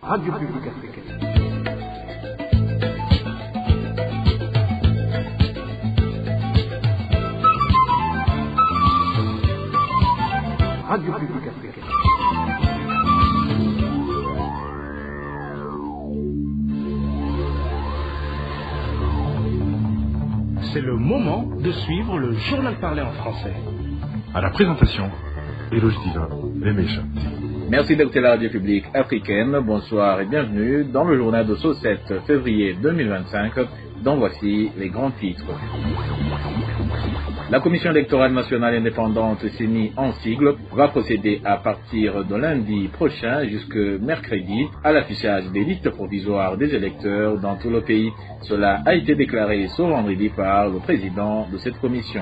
Radio Publique Africaine. Radio Publique Africaine. C'est le moment de suivre le journal parlé en français. À la présentation, Eloge Diva, Lemesha. Merci d'écouter la radio publique africaine. Bonsoir et bienvenue dans le journal de ce 7 février 2025, dont voici les grands titres. La Commission électorale nationale indépendante, CENI en sigle, va procéder à partir de lundi prochain jusqu'à mercredi à l'affichage des listes provisoires des électeurs dans tout le pays. Cela a été déclaré ce vendredi par le président de cette commission.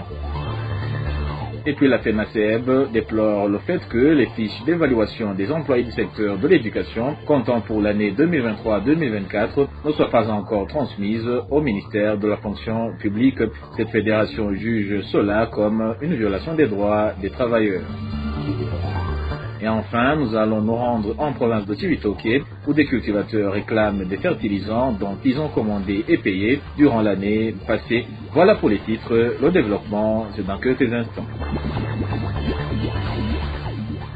Et puis la FENACEB déplore le fait que les fiches d'évaluation des employés du secteur de l'éducation comptant pour l'année 2023-2024 ne soient pas encore transmises au ministère de la fonction publique. Cette fédération juge cela comme une violation des droits des travailleurs. Et enfin, nous allons nous rendre en province de Cibitoke, où des cultivateurs réclament des fertilisants dont ils ont commandé et payé durant l'année passée. Voilà pour les titres. Le développement, c'est dans quelques instants.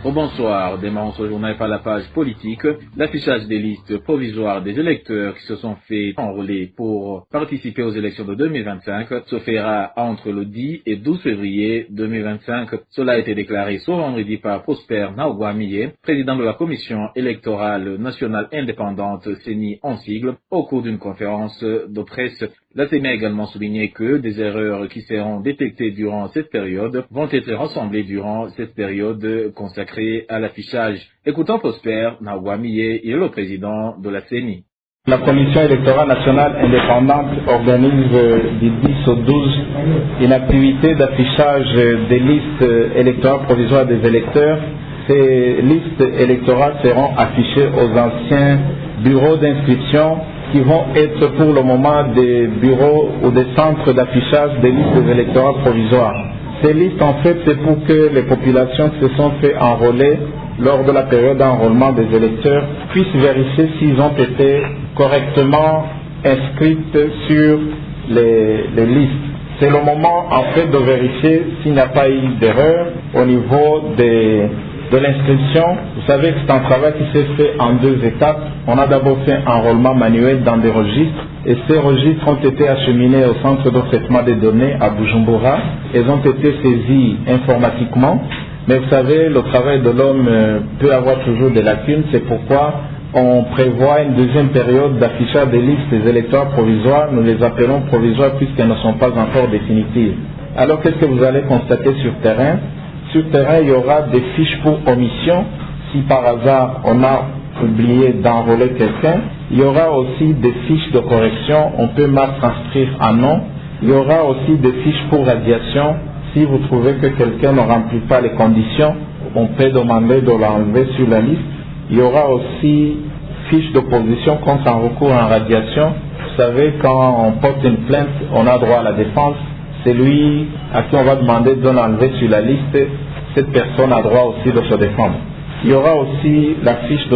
Au bonsoir, démarrons ce journal par la page politique. L'affichage des listes provisoires des électeurs qui se sont fait enrôler pour participer aux élections de 2025 se fera entre le 10 et 12 février 2025. Cela a été déclaré ce vendredi par Prosper Ntagwamiye, président de la Commission électorale nationale indépendante CENI en sigle, au cours d'une conférence de presse. La CENI a également souligné que des erreurs qui seront détectées durant cette période vont être rassemblées durant cette période consacrée à l'affichage. Écoutons Prosper Ntagwamiye, il est le président de la CENI. La Commission électorale nationale indépendante organise du 10 au 12 une activité d'affichage des listes électorales provisoires des électeurs. Ces listes électorales seront affichées aux anciens bureaux d'inscription qui vont être pour le moment des bureaux ou des centres d'affichage des listes électorales provisoires. Ces listes, en fait, c'est pour que les populations qui se sont fait enrôler lors de la période d'enrôlement des électeurs puissent vérifier s'ils ont été correctement inscrites sur les listes. C'est le moment, en fait, de vérifier s'il n'y a pas eu d'erreur au niveau de l'inscription. Vous savez que c'est un travail qui s'est fait en deux étapes. On a d'abord fait un enrôlement manuel dans des registres et ces registres ont été acheminés au centre de traitement des données à Bujumbura. Ils ont été saisis informatiquement. Mais vous savez, le travail de l'homme peut avoir toujours des lacunes. C'est pourquoi on prévoit une deuxième période d'affichage des listes des électeurs provisoires. Nous les appelons provisoires puisqu'elles ne sont pas encore définitives. Alors qu'est-ce que vous allez constater sur terrain? Sur terrain, il y aura des fiches pour omission. Si par hasard on a oublié d'enrôler quelqu'un, il y aura aussi des fiches de correction. On peut mal transcrire un nom. Il y aura aussi des fiches pour radiation. Si vous trouvez que quelqu'un ne remplit pas les conditions, on peut demander de l'enlever sur la liste. Il y aura aussi fiches d'opposition contre un recours en radiation. Vous savez, quand on porte une plainte, on a droit à la défense. Celui à qui on va demander de l'enlever sur la liste, cette personne a droit aussi de se défendre. Il y aura aussi la fiche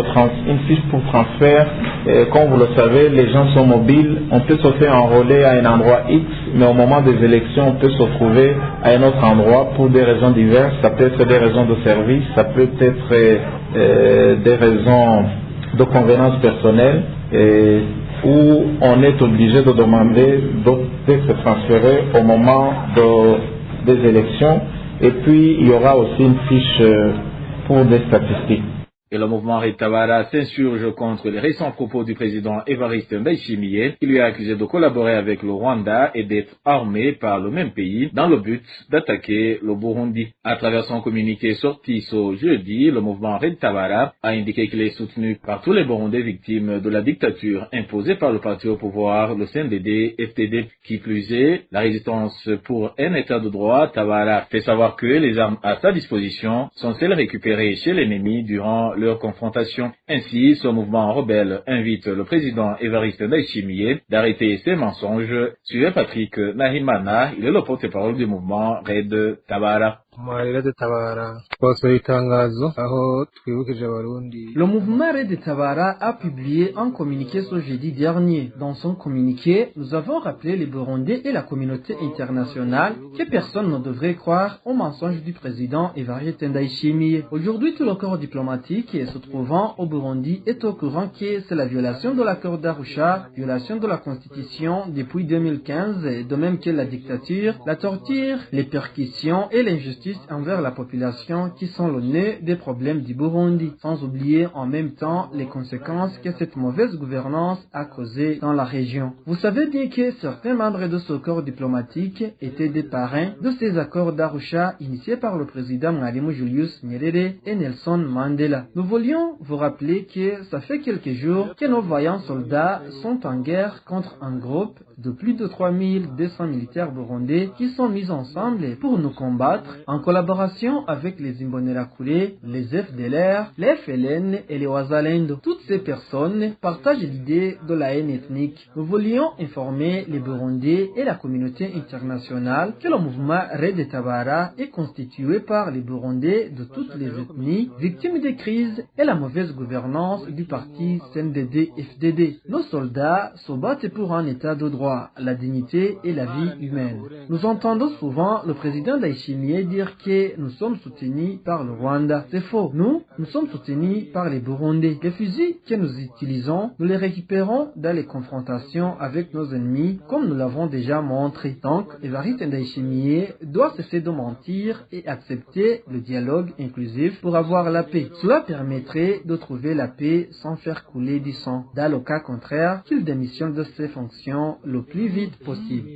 une fiche pour transfert. Comme vous le savez, les gens sont mobiles. On peut se faire enrôler à un endroit X, mais au moment des élections, on peut se trouver à un autre endroit pour des raisons diverses. Ça peut être des raisons de service, ça peut être des raisons de convenance personnelle, où on est obligé de demander d'être transféré au moment des élections. Et puis, il y aura aussi une fiche pour des statistiques. Et le mouvement Red Tabara s'insurge contre les récents propos du président Evariste Ndayishimiye, qui lui a accusé de collaborer avec le Rwanda et d'être armé par le même pays dans le but d'attaquer le Burundi. À travers son communiqué sorti ce jeudi, le mouvement Red Tabara a indiqué qu'il est soutenu par tous les Burundais victimes de la dictature imposée par le parti au pouvoir, le CNDD-FDD. Qui plus est, la résistance pour un état de droit, Tabara fait savoir que les armes à sa disposition sont celles récupérées chez l'ennemi durant leur confrontation. Ainsi, ce mouvement rebelle invite le président Evariste Ndayishimiye d'arrêter ses mensonges. Suivez Patrick Nahimana, il est le porte-parole du mouvement Red Tabara. Le mouvement Red Tabara a publié un communiqué ce jeudi dernier. Dans son communiqué, nous avons rappelé les Burundais et la communauté internationale que personne ne devrait croire aux mensonges du président Evariste Ndayishimiye. Aujourd'hui, tout le corps diplomatique se trouvant au Burundi est au courant que c'est la violation de l'accord d'Arusha, violation de la Constitution depuis 2015, de même que la dictature, la torture, les perquisitions et l'injustice envers la population qui sont le nœud des problèmes du Burundi, sans oublier en même temps les conséquences que cette mauvaise gouvernance a causées dans la région. Vous savez bien que certains membres de ce corps diplomatique étaient des parrains de ces accords d'Arusha initiés par le président Mwalimu Julius Nyerere et Nelson Mandela. Nous voulions vous rappeler que ça fait quelques jours que nos vaillants soldats sont en guerre contre un groupe de plus de 3200 militaires burundais qui sont mis ensemble pour nous combattre en collaboration avec les Imbonerakure, les FDLR, les FLN et les Wazalendo. Toutes ces personnes partagent l'idée de la haine ethnique. Nous voulions informer les Burundais et la communauté internationale que le mouvement Red Tabara est constitué par les Burundais de toutes les ethnies, victimes des crises et la mauvaise gouvernance du parti CNDD-FDD. Nos soldats se battent pour un état de droit, la dignité et la vie humaine. Nous entendons souvent le président Ndayishimiye dire que nous sommes soutenus par le Rwanda. C'est faux. Nous sommes soutenus par les Burundais. Les fusils que nous utilisons, nous les récupérons dans les confrontations avec nos ennemis, comme nous l'avons déjà montré. Donc, Evariste Ndayishimiye doit cesser de mentir et accepter le dialogue inclusif pour avoir la paix. Cela permettrait de trouver la paix sans faire couler du sang. Dans le cas contraire, qu'il démissionne de ses fonctions le plus vite possible.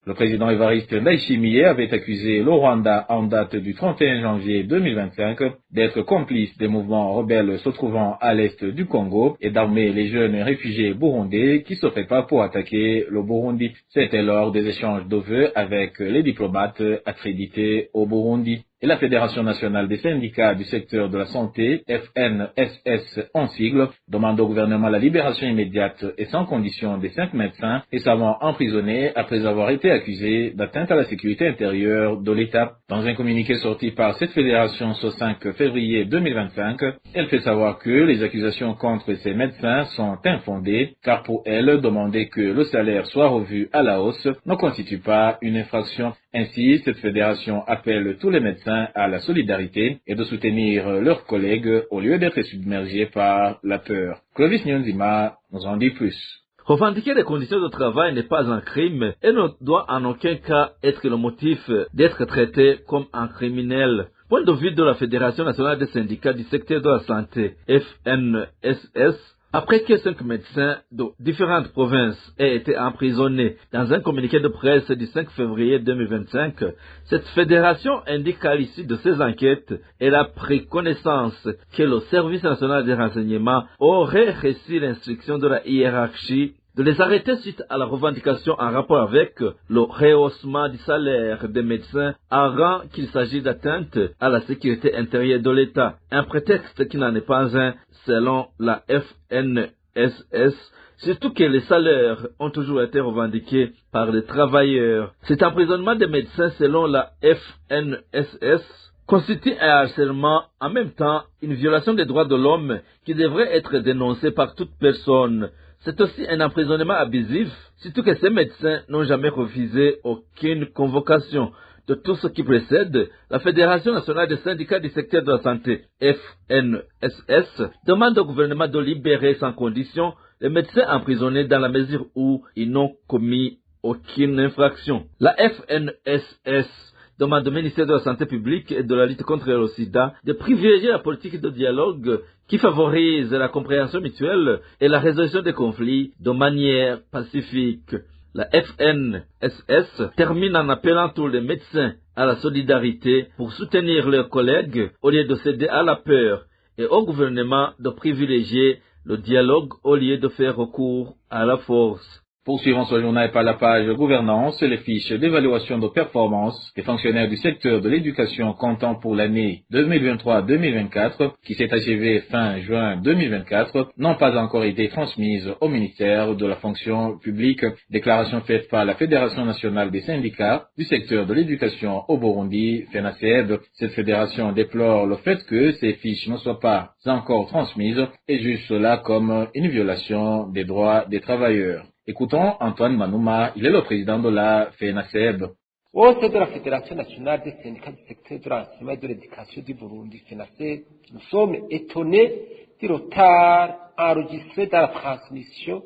Le président Evariste Ndayishimiye avait accusé le Rwanda en date du 31 janvier 2025 d'être complice des mouvements rebelles se trouvant à l'est du Congo et d'armer les jeunes réfugiés burundais qui se préparent pour attaquer le Burundi. C'était lors des échanges de vœux avec les diplomates accrédités au Burundi. Et la Fédération nationale des syndicats du secteur de la santé, FNSS en sigle, demande au gouvernement la libération immédiate et sans condition des 5 médecins et savants emprisonnés après avoir été accusés d'atteinte à la sécurité intérieure de l'État. Dans un communiqué sorti par cette fédération ce 5 février 2025, elle fait savoir que les accusations contre ces médecins sont infondées, car pour elle, demander que le salaire soit revu à la hausse ne constitue pas une infraction. Ainsi, cette fédération appelle tous les médecins à la solidarité et de soutenir leurs collègues au lieu d'être submergés par la peur. Clovis Nyonzima nous en dit plus. Revendiquer les conditions de travail n'est pas un crime et ne doit en aucun cas être le motif d'être traité comme un criminel. Point de vue de la Fédération nationale des syndicats du secteur de la santé, FNSS, après que 5 médecins de différentes provinces aient été emprisonnés dans un communiqué de presse du 5 février 2025, cette fédération indique qu'à l'issue de ces enquêtes, elle a pris connaissance que le service national des renseignements aurait reçu l'instruction de la hiérarchie de les arrêter suite à la revendication en rapport avec le rehaussement du salaire des médecins, avant qu'il s'agisse d'atteinte à la sécurité intérieure de l'État. Un prétexte qui n'en est pas un, selon la FNSS, surtout que les salaires ont toujours été revendiqués par les travailleurs. Cet emprisonnement des médecins, selon la FNSS, constitue un harcèlement, en même temps une violation des droits de l'homme qui devrait être dénoncée par toute personne. C'est aussi un emprisonnement abusif, surtout que ces médecins n'ont jamais refusé aucune convocation. De tout ce qui précède, la Fédération nationale des syndicats du secteur de la santé, FNSS, demande au gouvernement de libérer sans condition les médecins emprisonnés dans la mesure où ils n'ont commis aucune infraction. La FNSS demande au ministère de la Santé publique et de la lutte contre le sida de privilégier la politique de dialogue qui favorise la compréhension mutuelle et la résolution des conflits de manière pacifique. La FNSS termine en appelant tous les médecins à la solidarité pour soutenir leurs collègues au lieu de céder à la peur et au gouvernement de privilégier le dialogue au lieu de faire recours à la force. Poursuivons ce journal par la page gouvernance, les fiches d'évaluation de performance des fonctionnaires du secteur de l'éducation comptant pour l'année 2023-2024 qui s'est achevée fin juin 2024 n'ont pas encore été transmises au ministère de la fonction publique. Déclaration faite par la Fédération nationale des syndicats du secteur de l'éducation au Burundi, FENASEB. Cette fédération déplore le fait que ces fiches ne soient pas encore transmises et juge cela comme une violation des droits des travailleurs. Écoutons Antoine Manouma, il est le président de la FENASEB. Au sein de la Fédération nationale des syndicats du secteur de l'enseignement et de l'éducation du Burundi, FENASEB, nous sommes étonnés du retard enregistré dans la transmission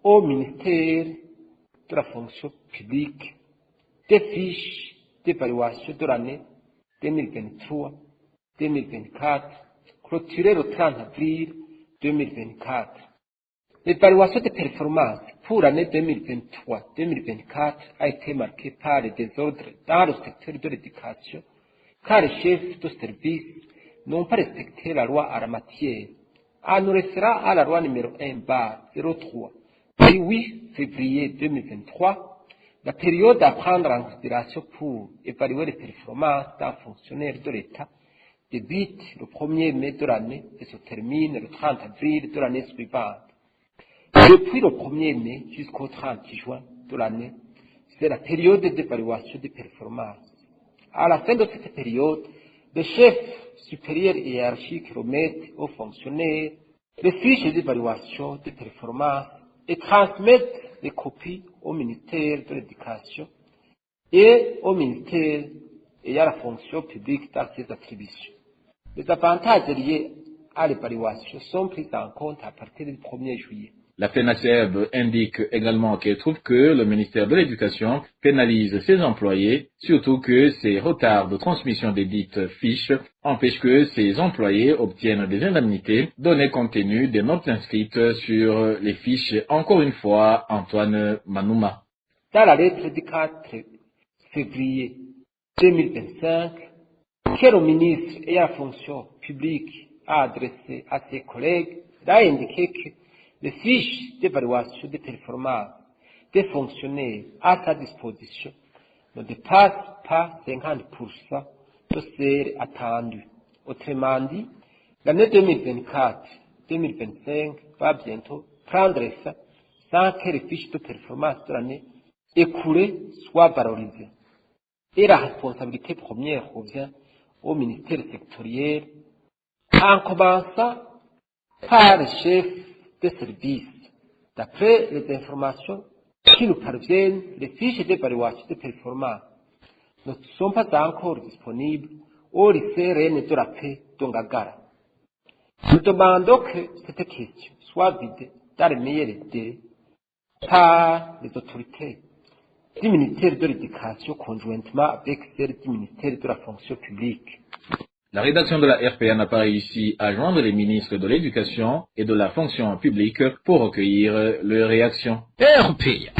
au ministère de la fonction publique des fiches d'évaluation de l'année 2023-2024, clôturée le 30 avril 2024. L'évaluation des performances pour l'année 2023-2024 a été marquée par les désordres dans le secteur de l'éducation, car les chefs de service n'ont pas respecté la loi en la matière. En nous référant à la loi numéro 1/03 du 8 février 2023, la période à prendre en considération pour évaluer les performances d'un fonctionnaire de l'État débute le 1er mai de l'année et se termine le 30 avril de l'année suivante. Depuis le 1er mai jusqu'au 30 juin de l'année, c'est la période d'évaluation des performances. À la fin de cette période, les chefs supérieurs et hiérarchiques remettent aux fonctionnaires les fiches d'évaluation des performances et transmettent les copies au ministère de l'Éducation et au ministère ayant la fonction publique dans ses attributions. Les avantages liés à l'évaluation sont pris en compte à partir du 1er juillet. La FENASEB indique également qu'elle trouve que le ministère de l'Éducation pénalise ses employés, surtout que ces retards de transmission des dites fiches empêchent que ces employés obtiennent des indemnités données compte tenu des notes inscrites sur les fiches. Encore une fois, Antoine Manouma. Dans la lettre du 4 février 2025, que le ministre ayant la fonction publique a adressé à ses collègues, il a indiqué que les fiches d'évaluation des performances des fonctionnaires à sa disposition ne dépassent pas 50% de celles attendues. Autrement dit, l'année 2024-2025 va bientôt prendre fin sans que les fiches de performance de l'année écoulée soient valorisées. Et la responsabilité première revient au ministère sectoriel, en commençant par les chefs de services. D'après les informations qui nous parviennent, les fiches d'évaluation de performance ne sont pas encore disponibles au lycée Reine de la Paix d'Ongagara. Nous demandons que cette question soit vidée dans les meilleurs délais par les autorités du ministère de l'Éducation conjointement avec celles du ministère de la fonction publique. La rédaction de la RPA n'a pas réussi à joindre les ministres de l'Éducation et de la fonction publique pour recueillir leurs réactions. RPA.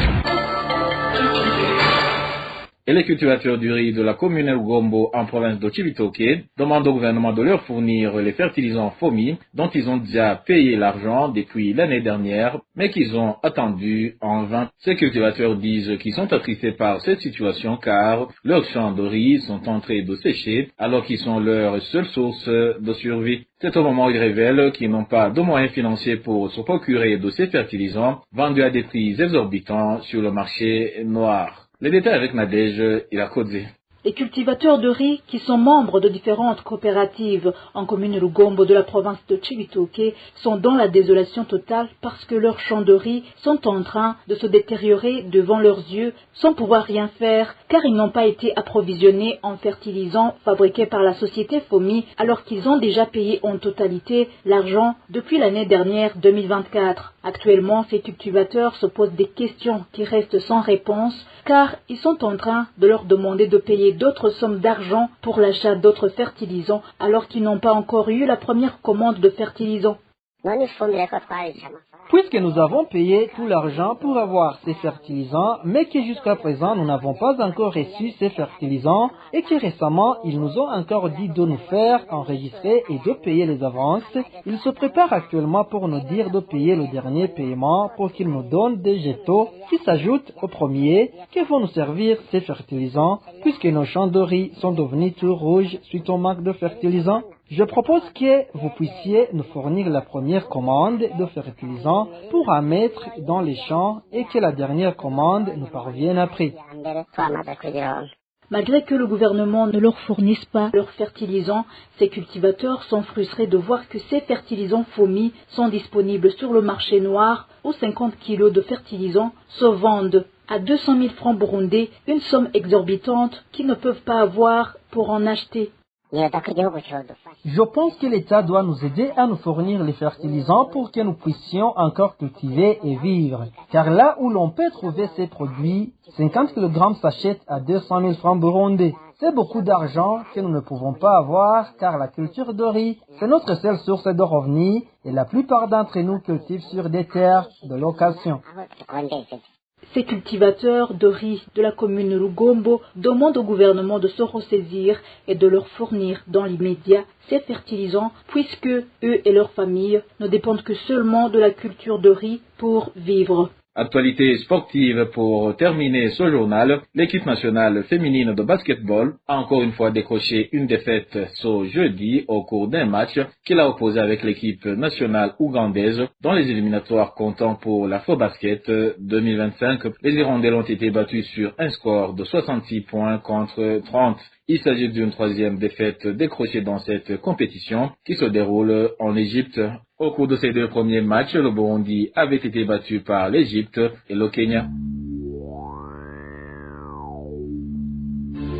Et les cultivateurs du riz de la commune El Gombo en province de Chibitoke demandent au gouvernement de leur fournir les fertilisants FOMI dont ils ont déjà payé l'argent depuis l'année dernière mais qu'ils ont attendu en vain. Ces cultivateurs disent qu'ils sont attristés par cette situation car leurs champs de riz sont en train de sécher alors qu'ils sont leur seule source de survie. C'est au moment où ils révèlent qu'ils n'ont pas de moyens financiers pour se procurer de ces fertilisants vendus à des prix exorbitants sur le marché noir. Les détails avec Nadège Irakodze. Les cultivateurs de riz, qui sont membres de différentes coopératives en commune Lugombo de la province de Chibitoke, sont dans la désolation totale parce que leurs champs de riz sont en train de se détériorer devant leurs yeux sans pouvoir rien faire car ils n'ont pas été approvisionnés en fertilisants fabriqués par la société FOMI alors qu'ils ont déjà payé en totalité l'argent depuis l'année dernière 2024. Actuellement, ces cultivateurs se posent des questions qui restent sans réponse car ils sont en train de leur demander de payer d'autres sommes d'argent pour l'achat d'autres fertilisants alors qu'ils n'ont pas encore eu la première commande de fertilisants. Puisque nous avons payé tout l'argent pour avoir ces fertilisants, mais que jusqu'à présent nous n'avons pas encore reçu ces fertilisants et que récemment ils nous ont encore dit de nous faire enregistrer et de payer les avances, ils se préparent actuellement pour nous dire de payer le dernier paiement pour qu'ils nous donnent des jetons qui s'ajoutent aux premiers qui vont nous servir ces fertilisants puisque nos champs de riz sont devenus tout rouges suite au manque de fertilisants. Je propose que vous puissiez nous fournir la première commande de fertilisants pour en mettre dans les champs et que la dernière commande nous parvienne après. Malgré que le gouvernement ne leur fournisse pas leurs fertilisants, ces cultivateurs sont frustrés de voir que ces fertilisants FOMI sont disponibles sur le marché noir où 50 kilos de fertilisants se vendent à 200 000 francs burundais, une somme exorbitante qu'ils ne peuvent pas avoir pour en acheter. Je pense que l'État doit nous aider à nous fournir les fertilisants pour que nous puissions encore cultiver et vivre. Car là où l'on peut trouver ces produits, 50 kg s'achètent à 200 000 francs burundais. C'est beaucoup d'argent que nous ne pouvons pas avoir car la culture de riz, c'est notre seule source de revenus et la plupart d'entre nous cultivent sur des terres de location. Ces cultivateurs de riz de la commune Rugombo demandent au gouvernement de se ressaisir et de leur fournir dans l'immédiat ces fertilisants puisque eux et leurs familles ne dépendent que seulement de la culture de riz pour vivre. Actualité sportive pour terminer ce journal, l'équipe nationale féminine de basketball a encore une fois décroché une défaite ce jeudi au cours d'un match qu'il a opposé avec l'équipe nationale ougandaise dans les éliminatoires comptant pour l'Afrobasket 2025. Les Hirondelles ont été battus sur un score de 66 points contre 30. Il s'agit d'une troisième défaite décrochée dans cette compétition qui se déroule en Égypte. Au cours de ces deux premiers matchs, le Burundi avait été battu par l'Égypte et le Kenya.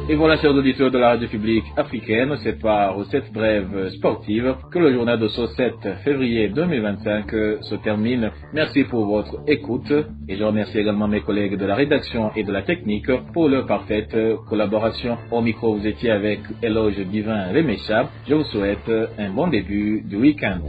Et voilà, chers auditeurs de la radio publique africaine, c'est par cette brève sportive que le journal de ce 7 février 2025 se termine. Merci pour votre écoute et je remercie également mes collègues de la rédaction et de la technique pour leur parfaite collaboration. Au micro, vous étiez avec Éloge Divin Remecha. Je vous souhaite un bon début du week-end.